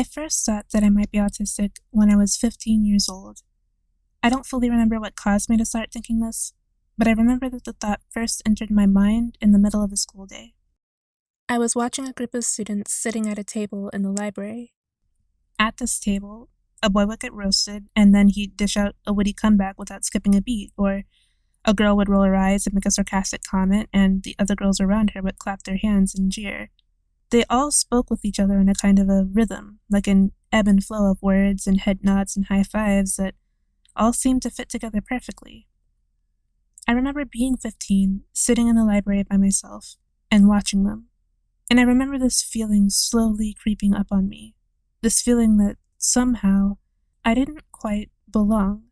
I first thought that I might be autistic when I was 15 years old. I don't fully remember what caused me to start thinking this, but I remember that the thought first entered my mind in the middle of a school day. I was watching a group of students sitting at a table in the library. At this table, a boy would get roasted, and then he'd dish out a witty comeback without skipping a beat, or a girl would roll her eyes and make a sarcastic comment, and the other girls around her would clap their hands and jeer. They all spoke with each other in a kind of a rhythm, like an ebb and flow of words and head nods and high fives that all seemed to fit together perfectly. I remember being 15, sitting in the library by myself, and watching them. And I remember this feeling slowly creeping up on me. This feeling that somehow I didn't quite belong.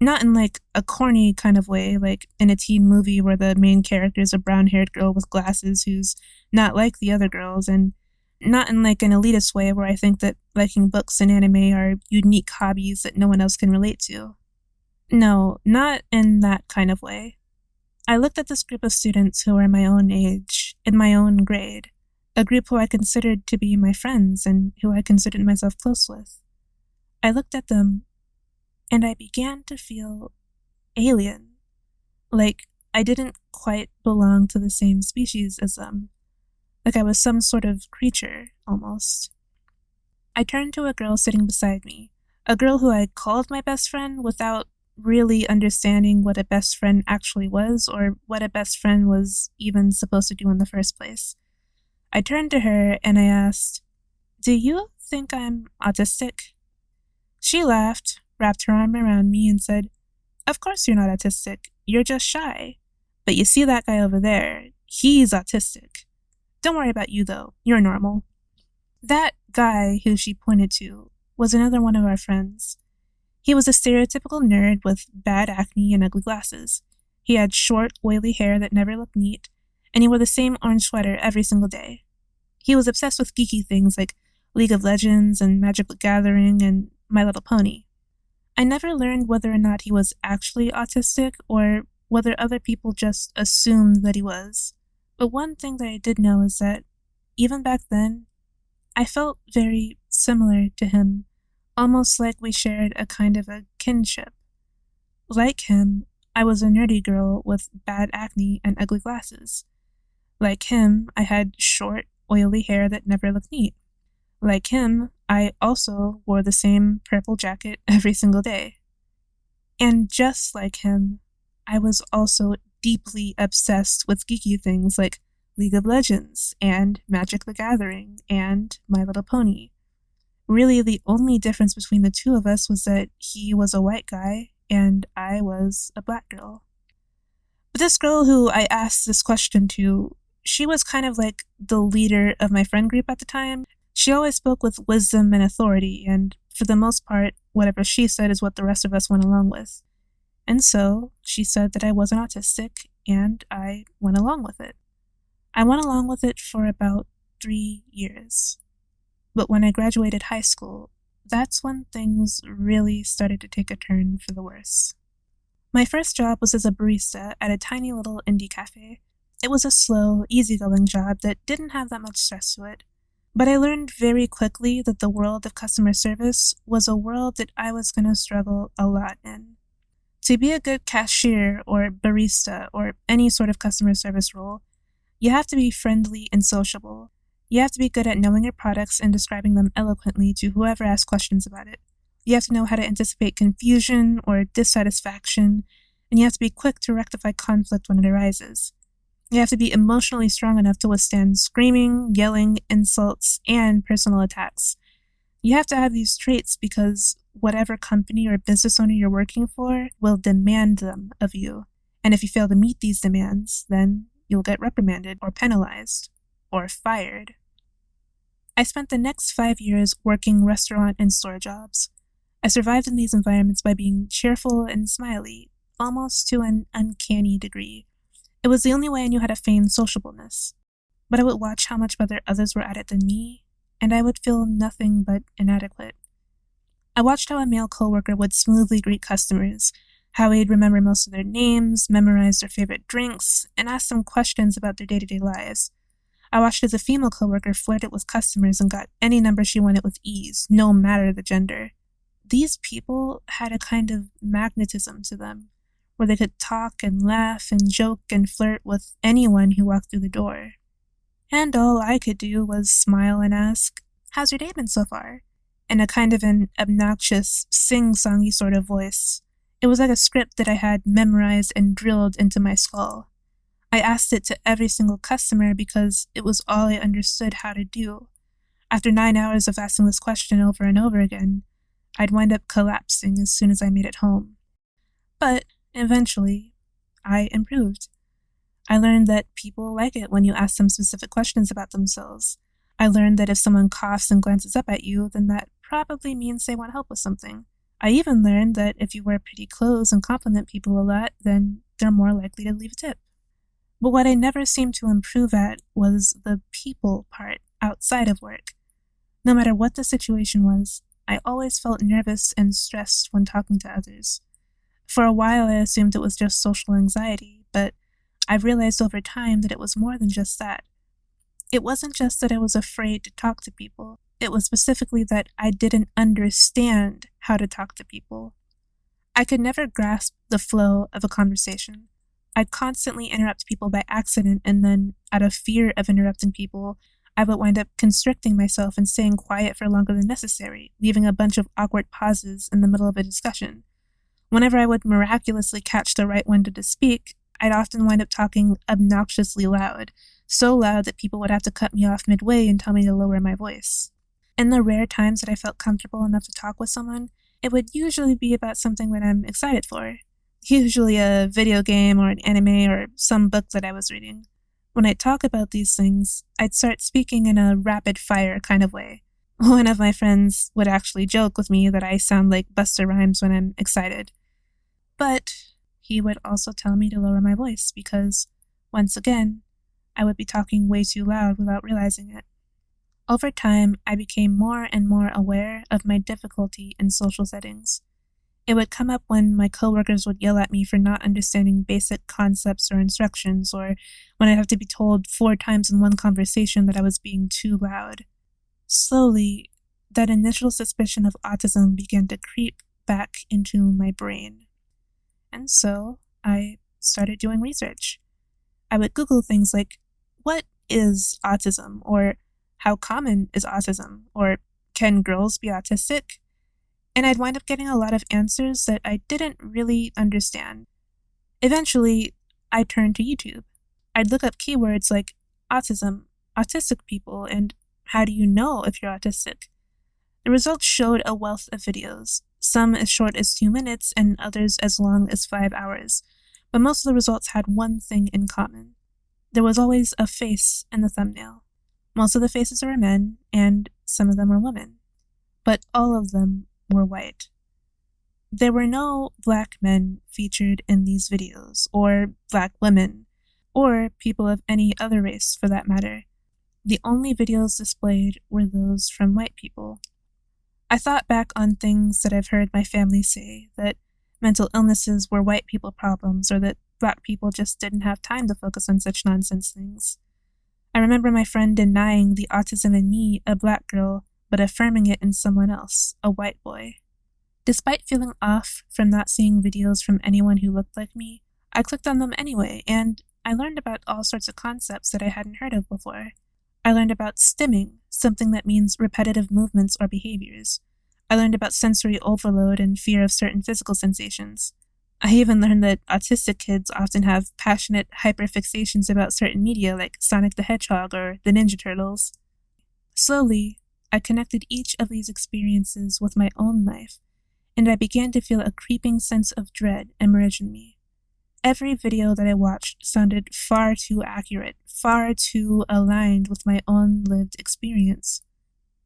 Not in like a corny kind of way, like in a teen movie where the main character is a brown-haired girl with glasses who's not like the other girls, and not in like an elitist way where I think that liking books and anime are unique hobbies that no one else can relate to. No, not in that kind of way. I looked at this group of students who were my own age, in my own grade, a group who I considered to be my friends and who I considered myself close with. I looked at them, and I began to feel alien, like I didn't quite belong to the same species as them, like I was some sort of creature, almost. I turned to a girl sitting beside me, a girl who I called my best friend without really understanding what a best friend actually was or what a best friend was even supposed to do in the first place. I turned to her and I asked, "Do you think I'm autistic?" She laughed, wrapped her arm around me, and said, "Of course you're not autistic. You're just shy. But you see that guy over there? He's autistic. Don't worry about you, though. You're normal." That guy who she pointed to was another one of our friends. He was a stereotypical nerd with bad acne and ugly glasses. He had short, oily hair that never looked neat, and he wore the same orange sweater every single day. He was obsessed with geeky things like League of Legends and Magic the Gathering and My Little Pony. I never learned whether or not he was actually autistic or whether other people just assumed that he was. But one thing that I did know is that, even back then, I felt very similar to him, almost like we shared a kind of a kinship. Like him, I was a nerdy girl with bad acne and ugly glasses. Like him, I had short, oily hair that never looked neat. Like him, I also wore the same purple jacket every single day. And just like him, I was also deeply obsessed with geeky things like League of Legends and Magic the Gathering and My Little Pony. Really, the only difference between the two of us was that he was a white guy and I was a black girl. But this girl who I asked this question to, she was kind of like the leader of my friend group at the time. She always spoke with wisdom and authority, and for the most part, whatever she said is what the rest of us went along with. And so, she said that I wasn't autistic, and I went along with it. I went along with it for about 3 years. But when I graduated high school, that's when things really started to take a turn for the worse. My first job was as a barista at a tiny little indie cafe. It was a slow, easygoing job that didn't have that much stress to it. But I learned very quickly that the world of customer service was a world that I was going to struggle a lot in. To be a good cashier or barista or any sort of customer service role, you have to be friendly and sociable. You have to be good at knowing your products and describing them eloquently to whoever asks questions about it. You have to know how to anticipate confusion or dissatisfaction, and you have to be quick to rectify conflict when it arises. You have to be emotionally strong enough to withstand screaming, yelling, insults, and personal attacks. You have to have these traits because whatever company or business owner you're working for will demand them of you. And if you fail to meet these demands, then you'll get reprimanded or penalized or fired. I spent the next 5 years working restaurant and store jobs. I survived in these environments by being cheerful and smiley, almost to an uncanny degree. It was the only way I knew how to feign sociableness. But I would watch how much better others were at it than me, and I would feel nothing but inadequate. I watched how a male coworker would smoothly greet customers, how he'd remember most of their names, memorize their favorite drinks, and ask them questions about their day-to-day lives. I watched as a female coworker flirted with customers and got any number she wanted with ease, no matter the gender. These people had a kind of magnetism to them, where they could talk and laugh and joke and flirt with anyone who walked through the door. And all I could do was smile and ask, "How's your day been so far?" in a kind of an obnoxious, sing-songy sort of voice. It was like a script that I had memorized and drilled into my skull. I asked it to every single customer because it was all I understood how to do. After 9 hours of asking this question over and over again, I'd wind up collapsing as soon as I made it home. But eventually, I improved. I learned that people like it when you ask them specific questions about themselves. I learned that if someone coughs and glances up at you, then that probably means they want help with something. I even learned that if you wear pretty clothes and compliment people a lot, then they're more likely to leave a tip. But what I never seemed to improve at was the people part outside of work. No matter what the situation was, I always felt nervous and stressed when talking to others. For a while, I assumed it was just social anxiety, but I've realized over time that it was more than just that. It wasn't just that I was afraid to talk to people. It was specifically that I didn't understand how to talk to people. I could never grasp the flow of a conversation. I'd constantly interrupt people by accident, and then, out of fear of interrupting people, I would wind up constricting myself and staying quiet for longer than necessary, leaving a bunch of awkward pauses in the middle of a discussion. Whenever I would miraculously catch the right window to speak, I'd often wind up talking obnoxiously loud, so loud that people would have to cut me off midway and tell me to lower my voice. In the rare times that I felt comfortable enough to talk with someone, it would usually be about something that I'm excited for. Usually a video game or an anime or some book that I was reading. When I'd talk about these things, I'd start speaking in a rapid-fire kind of way. One of my friends would actually joke with me that I sound like Busta Rhymes when I'm excited. But he would also tell me to lower my voice because, once again, I would be talking way too loud without realizing it. Over time, I became more and more aware of my difficulty in social settings. It would come up when my coworkers would yell at me for not understanding basic concepts or instructions, or when I'd have to be told 4 times in one conversation that I was being too loud. Slowly, that initial suspicion of autism began to creep back into my brain. And so, I started doing research. I would Google things like, what is autism? Or how common is autism? Or can girls be autistic? And I'd wind up getting a lot of answers that I didn't really understand. Eventually, I turned to YouTube. I'd look up keywords like autism, autistic people, and how do you know if you're autistic? The results showed a wealth of videos, some as short as 2 minutes and others as long as 5 hours, but most of the results had one thing in common. There was always a face in the thumbnail. Most of the faces were men, and some of them were women, but all of them were white. There were no black men featured in these videos, or black women, or people of any other race for that matter. The only videos displayed were those from white people. I thought back on things that I've heard my family say, that mental illnesses were white people problems, or that black people just didn't have time to focus on such nonsense things. I remember my friend denying the autism in me, a black girl, but affirming it in someone else, a white boy. Despite feeling off from not seeing videos from anyone who looked like me, I clicked on them anyway, and I learned about all sorts of concepts that I hadn't heard of before. I learned about stimming, something that means repetitive movements or behaviors. I learned about sensory overload and fear of certain physical sensations. I even learned that autistic kids often have passionate hyperfixations about certain media like Sonic the Hedgehog or the Ninja Turtles. Slowly, I connected each of these experiences with my own life, and I began to feel a creeping sense of dread emerge in me. Every video that I watched sounded far too accurate, far too aligned with my own lived experience.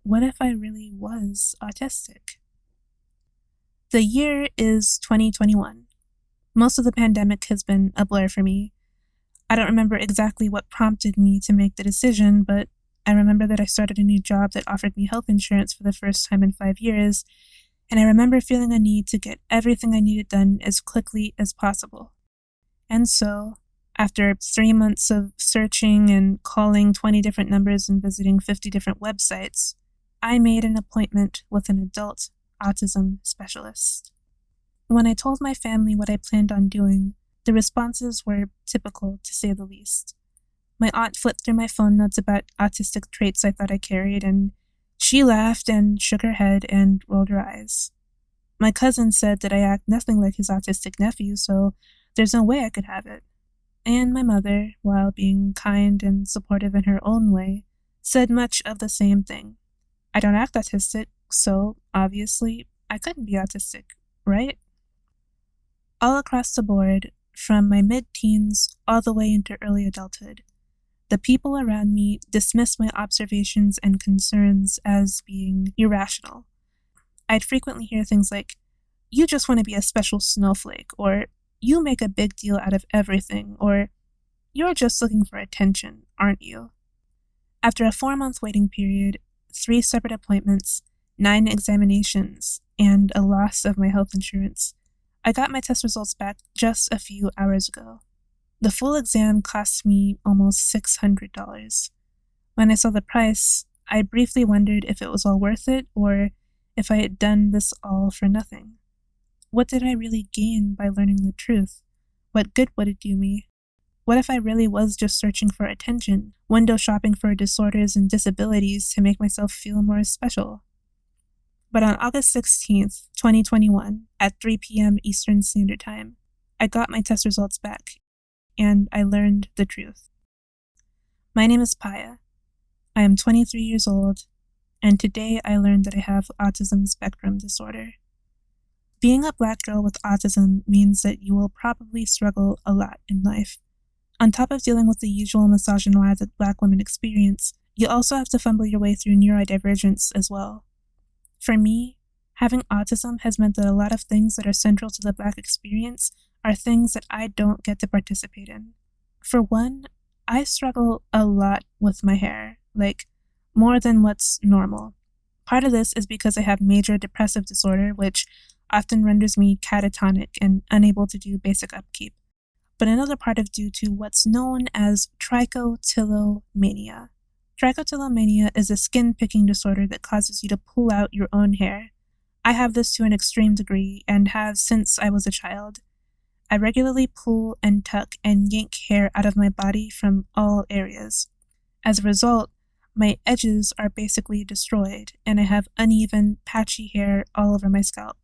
What if I really was autistic? The year is 2021. Most of the pandemic has been a blur for me. I don't remember exactly what prompted me to make the decision, but I remember that I started a new job that offered me health insurance for the first time in 5 years, and I remember feeling a need to get everything I needed done as quickly as possible. And so, After 3 months of searching and calling 20 different numbers and visiting 50 different websites, I made an appointment with an adult autism specialist. When I told my family what I planned on doing, the responses were typical, to say the least. My aunt flipped through my phone notes about autistic traits I thought I carried, and she laughed and shook her head and rolled her eyes. My cousin said that I act nothing like his autistic nephew, so there's no way I could have it. And my mother, while being kind and supportive in her own way, said much of the same thing. I don't act autistic, so obviously I couldn't be autistic, right? All across the board, from my mid-teens all the way into early adulthood, the people around me dismissed my observations and concerns as being irrational. I'd frequently hear things like, "You just want to be a special snowflake," or "You make a big deal out of everything," or "You're just looking for attention, aren't you?" After a 4-month waiting period, 3 separate appointments, 9 examinations, and a loss of my health insurance, I got my test results back just a few hours ago. The full exam cost me almost $600. When I saw the price, I briefly wondered if it was all worth it or if I had done this all for nothing. What did I really gain by learning the truth? What good would it do me? What if I really was just searching for attention, window shopping for disorders and disabilities to make myself feel more special? But on August 16th, 2021, at 3 p.m. Eastern Standard Time, I got my test results back, and I learned the truth. My name is Paya. I am 23 years old, and today I learned that I have autism spectrum disorder. Being a Black girl with autism means that you will probably struggle a lot in life. On top of dealing with the usual misogynoir that Black women experience, you also have to fumble your way through neurodivergence as well. For me, having autism has meant that a lot of things that are central to the Black experience are things that I don't get to participate in. For one, I struggle a lot with my hair, like more than what's normal. Part of this is because I have major depressive disorder, which often renders me catatonic and unable to do basic upkeep. But another part is due to what's known as trichotillomania. Trichotillomania is a skin-picking disorder that causes you to pull out your own hair. I have this to an extreme degree and have since I was a child. I regularly pull and tuck and yank hair out of my body from all areas. As a result, my edges are basically destroyed, and I have uneven, patchy hair all over my scalp.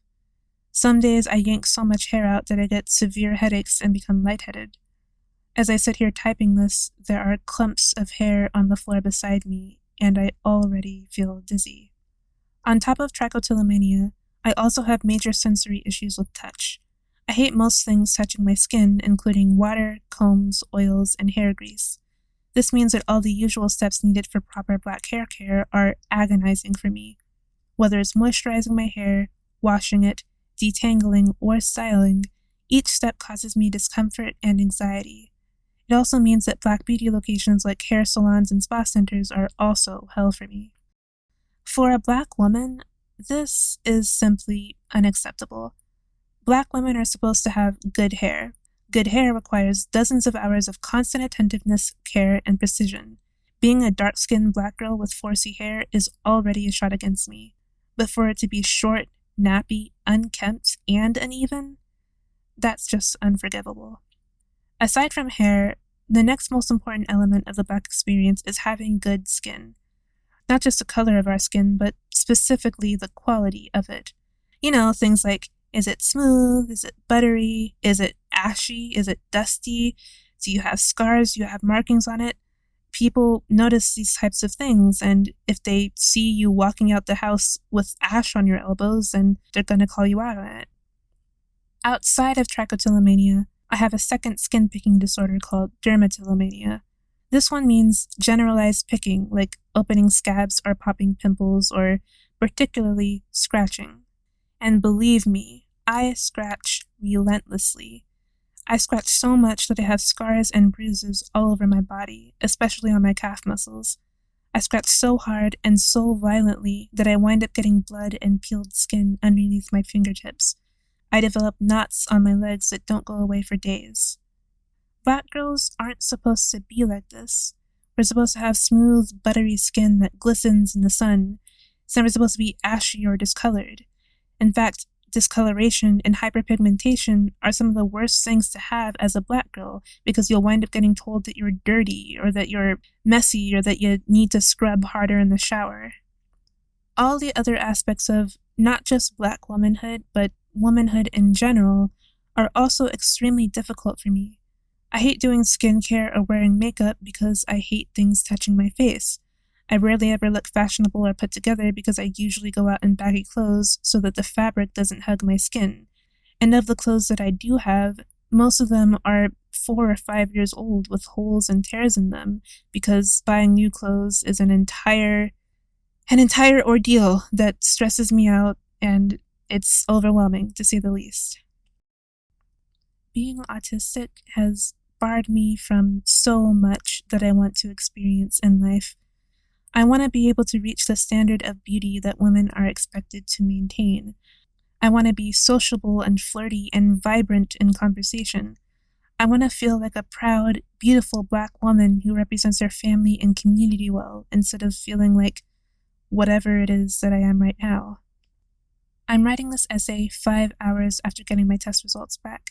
Some days I yank so much hair out that I get severe headaches and become lightheaded. As I sit here typing this, there are clumps of hair on the floor beside me, and I already feel dizzy. On top of trichotillomania, I also have major sensory issues with touch. I hate most things touching my skin, including water, combs, oils, and hair grease. This means that all the usual steps needed for proper Black hair care are agonizing for me. Whether it's moisturizing my hair, washing it, detangling, or styling, each step causes me discomfort and anxiety. It also means that Black beauty locations like hair salons and spa centers are also hell for me. For a Black woman, this is simply unacceptable. Black women are supposed to have good hair. Good hair requires dozens of hours of constant attentiveness, care, and precision. Being a dark-skinned Black girl with 4C hair is already a shot against me. But for it to be short, nappy, unkempt, and uneven, that's just unforgivable. Aside from hair, the next most important element of the Black experience is having good skin. Not just the color of our skin, but specifically the quality of it. You know, things like, is it smooth? Is it buttery? Is it ashy? Is it dusty? Do you have scars? Do you have markings on it? People notice these types of things, and if they see you walking out the house with ash on your elbows, then they're going to call you out on it. Outside of trichotillomania, I have a second skin-picking disorder called dermatillomania. This one means generalized picking, like opening scabs or popping pimples, or particularly scratching. And believe me, I scratch relentlessly. I scratch so much that I have scars and bruises all over my body, especially on my calf muscles. I scratch so hard and so violently that I wind up getting blood and peeled skin underneath my fingertips. I develop knots on my legs that don't go away for days. Black girls aren't supposed to be like this. We're supposed to have smooth, buttery skin that glistens in the sun. It's never supposed to be ashy or discolored. In fact, discoloration and hyperpigmentation are some of the worst things to have as a black girl, because you'll wind up getting told that you're dirty, or that you're messy, or that you need to scrub harder in the shower. All the other aspects of not just black womanhood, but womanhood in general, are also extremely difficult for me. I hate doing skincare or wearing makeup because I hate things touching my face. I rarely ever look fashionable or put together because I usually go out in baggy clothes so that the fabric doesn't hug my skin. And of the clothes that I do have, most of them are 4 or 5 years old with holes and tears in them, because buying new clothes is an entire ordeal that stresses me out, and it's overwhelming, to say the least. Being autistic has barred me from so much that I want to experience in life. I want to be able to reach the standard of beauty that women are expected to maintain. I want to be sociable and flirty and vibrant in conversation. I want to feel like a proud, beautiful black woman who represents her family and community well, instead of feeling like whatever it is that I am right now. I'm writing this essay 5 hours after getting my test results back.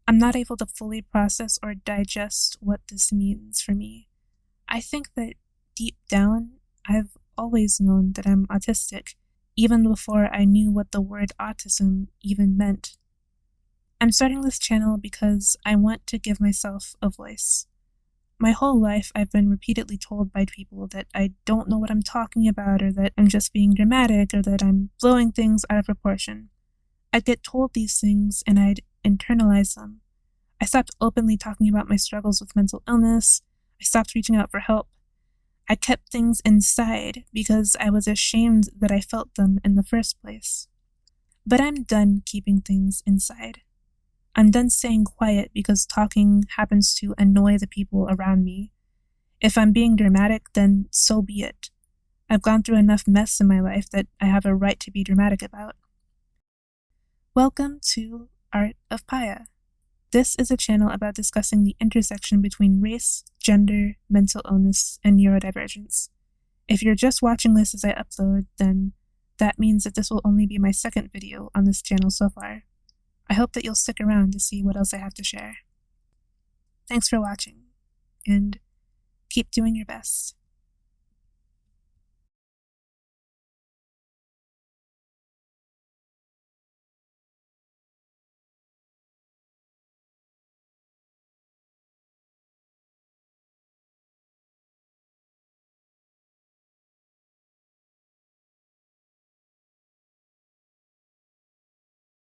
I'm not able to fully process or digest what this means for me. I think that deep down, I've always known that I'm autistic, even before I knew what the word autism even meant. I'm starting this channel because I want to give myself a voice. My whole life, I've been repeatedly told by people that I don't know what I'm talking about, or that I'm just being dramatic, or that I'm blowing things out of proportion. I'd get told these things and I'd internalize them. I stopped openly talking about my struggles with mental illness. I stopped reaching out for help. I kept things inside because I was ashamed that I felt them in the first place. But I'm done keeping things inside. I'm done staying quiet because talking happens to annoy the people around me. If I'm being dramatic, then so be it. I've gone through enough mess in my life that I have a right to be dramatic about. Welcome to Art of Paya. This is a channel about discussing the intersection between race, gender, mental illness, and neurodivergence. If you're just watching this as I upload, then that means that this will only be my second video on this channel so far. I hope that you'll stick around to see what else I have to share. Thanks for watching, and keep doing your best.